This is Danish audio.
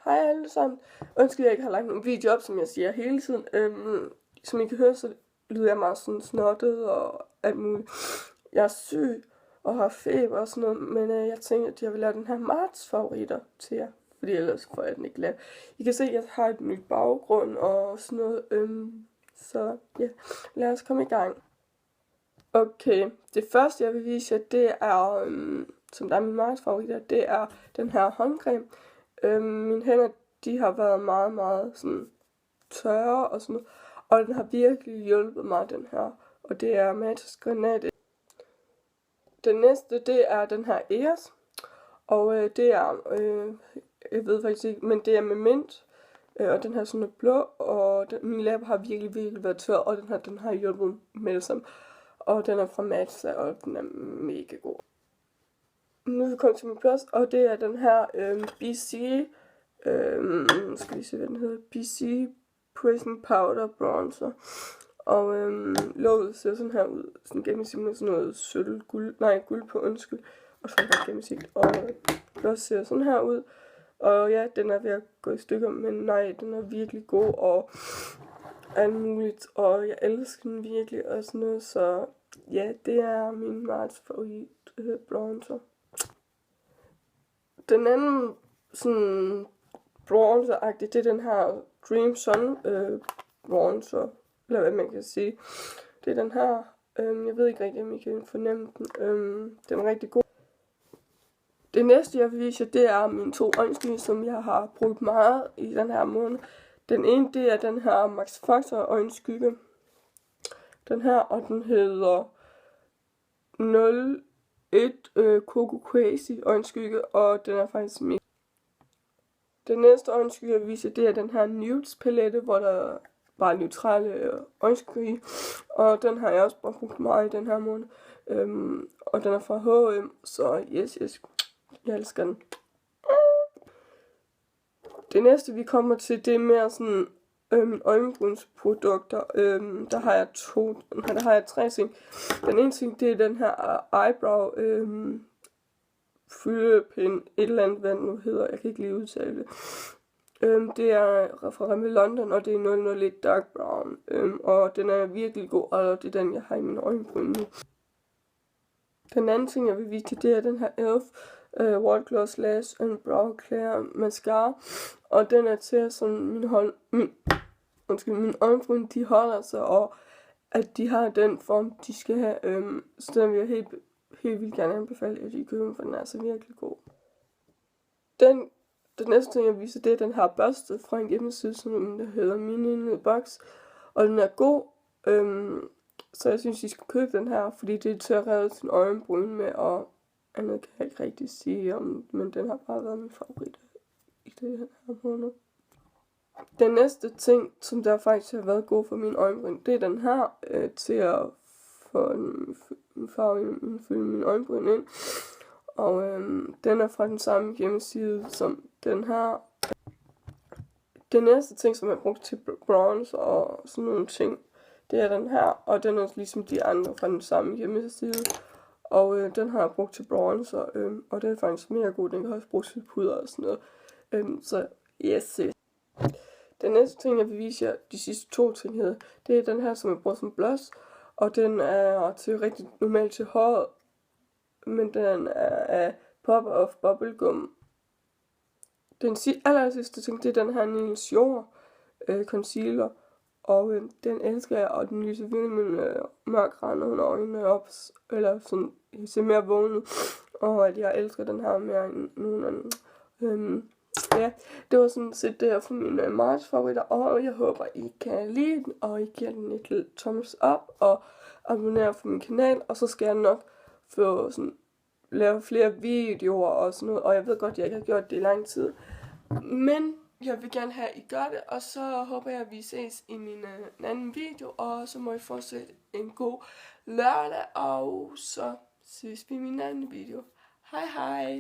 Hej alle sammen. Undskyld, jeg ikke har lagt nogen video op, som jeg siger hele tiden. Som I kan høre, så lyder jeg meget sådan snottet og alt muligt. Jeg er syg og har feber og sådan noget, men jeg tænkte, at jeg vil lave den her marts favoritter til jer. Fordi ellers får jeg den ikke lavet. I kan se, at jeg har et nyt baggrund og sådan noget. Så ja, lad os komme i gang. Okay, det første jeg vil vise jer, det er, som der er min marts favoritter, det er den her håndcreme. Mine hænder, de har været meget sådan tørre og sådan noget, og den har virkelig hjulpet mig, den her, og det er Magisk Granat. Den næste, det er den her Eos, og det er, jeg ved faktisk ikke, men det er med mint, og den her sådan er blå, og min læber har virkelig været tør, og den har hjulpet med det samme, og den er fra Matza, og den er mega god. Nu er vi kommet til min plads, og det er den her BC, skal vi se, hvad den hedder, BC Pressing Powder Bronzer. Og låget ser sådan her ud, sådan gennemsigtigt med sådan noget sølv, guld på, undskyld, og så er det gennemsigtigt, og blås ser sådan her ud. Og ja, den er ved at gå i stykker, men nej, den er virkelig god, og alt muligt, og jeg elsker den virkelig, og sådan noget, så ja, det er min marts favorit bronzer. Den anden sådan bronzer-agtig, det er den her Dream Sun bronzer, eller hvad man kan sige. Det er den her, jeg ved ikke rigtig, om I kan fornemme den, den er rigtig god. Det næste jeg vil vise jer, det er mine 2 øjenskygge, som jeg har brugt meget i den her måned. Den ene, det er den her Max Factor øjenskygge. Den her, og den hedder 01 Coco Crazy øjenskygge, og den er faktisk mega. Den næste øjenskygge jeg vil vise jer, det er den her Nudes palette, hvor der bare neutrale øjenskygge, og den har jeg også brugt meget i den her måned. Og den er fra H&M, så yes, jeg elsker den. Det næste vi kommer til, det er mere sådan øjenbrynsprodukter. Der har jeg 3 ting. Den ene ting, det er den her eyebrow fyldepind, et eller andet, hvad den nu hedder, jeg kan ikke lige udtale det. Det er fra Rimmel London, og det er 001 Dark Brown, og den er virkelig god, og det er den, jeg har i mine øjenbryn nu. Den anden ting, jeg vil vise, det er den her Elf White Gloss Lash and Brow Clear Mascara, og den er til sådan mine øjenbryn, de holder sig, og at de har den form, de skal have, så den vil jeg helt vildt gerne anbefale, at I køber, for den er altså virkelig god. Den næste ting, jeg viser, det er den her børste fra en hjemmeside, som der hedder Mini Box, og den er god, så jeg synes, I skal købe den her, fordi det er til at redde sin øjenbryn med, og andet kan jeg ikke rigtig sige om, men den har bare været min favorit i det her måned. Den næste ting, som der faktisk har været god for min øjenbryn, det er den her, til at få en farve, fylde min øjenbryn ind. Og den er fra den samme hjemmeside som den her. Den næste ting, som jeg har brugt til bronze og sådan nogle ting, det er den her. Og den er ligesom de andre fra den samme hjemmeside. Og den har jeg brugt til bronze, og den er faktisk mere god. Den kan også bruges til puder og sådan noget. Så yes. Den næste ting, jeg vil vise jer, de sidste 2 ting hedder, det er den her, som jeg bruger som blush. Og den er til rigtig normalt til håret, men den er af Pop-Off Bubblegum. Den aller sidste ting, det er den her Nils Jord concealer, og den elsker jeg, og den lyser virkelig min mørk rand under øjnene op, eller sådan, jeg ser mere vågnet, og at jeg elsker den her mere end nogen anden. Ja, det var sådan set det her for mine marts favoritter, og jeg håber I kan lide den, og I giver den et lille thumbs up, og abonnerer på min kanal, og så skal jeg nok få sådan lave flere videoer og sådan noget, og jeg ved godt, at jeg ikke har gjort det i lang tid, men jeg vil gerne have, at I gør det, og så håber jeg, at vi ses i min anden video, og så må I fortsætte en god lørdag, og så ses vi i min anden video. Hej hej!